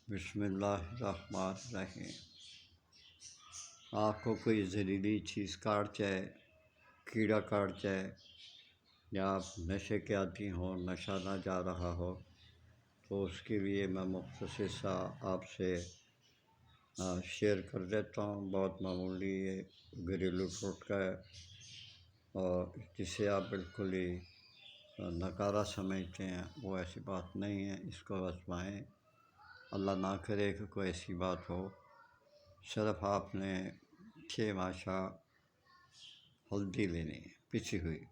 بسم اللہ الرحمن الرحیم۔ آپ کو کوئی زہریلی چیز کاٹ جائے، کیڑا کاٹ جائے، یا آپ نشے کے عادی ہوں، نشہ نہ جا رہا ہو، تو اس کے لیے میں مختصر سا آپ سے شیئر کر دیتا ہوں۔ بہت معمولی گھریلو ٹوٹکا ہے، اور جسے آپ بالکل ہی نکارہ سمجھتے ہیں، وہ ایسی بات نہیں ہے۔ اس کو آزمائیں، اللہ نہ کرے کہ کوئی ایسی بات ہو۔ صرف آپ نے 6 ماشا ہلدی لینی ہے پسی ہوئی،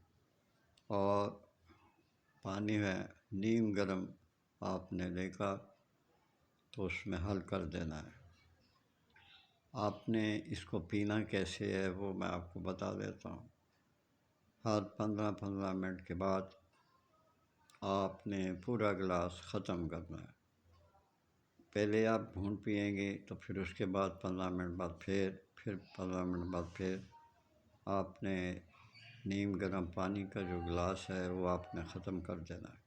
اور پانی میں نیم گرم آپ نے لے کر تو اس میں حل کر دینا ہے۔ آپ نے اس کو پینا کیسے ہے وہ میں آپ کو بتا دیتا ہوں۔ ہر 15 منٹ کے بعد آپ نے پورا گلاس ختم کرنا ہے۔ پہلے آپ گھونٹ پئیں گے، تو پھر اس کے بعد 15 منٹ بعد پھر 15 منٹ بعد پھر آپ نے نیم گرم پانی کا جو گلاس ہے وہ آپ نے ختم کر دینا ہے۔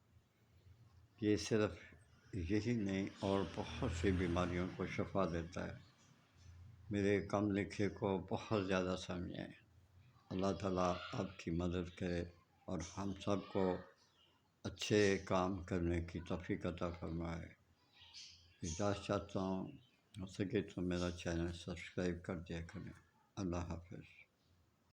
یہ صرف یہی نہیں، اور بہت سی بیماریوں کو شفا دیتا ہے۔ میرے کم لکھے کو بہت زیادہ سمجھیں۔ اللہ تعالیٰ آپ کی مدد کرے اور ہم سب کو اچھے کام کرنے کی توفیق عطا فرمائے۔ اجازت چاہتا ہوں، ہو سکے تو میرا چینل سبسکرائب کر دیا کریں۔ اللہ حافظ۔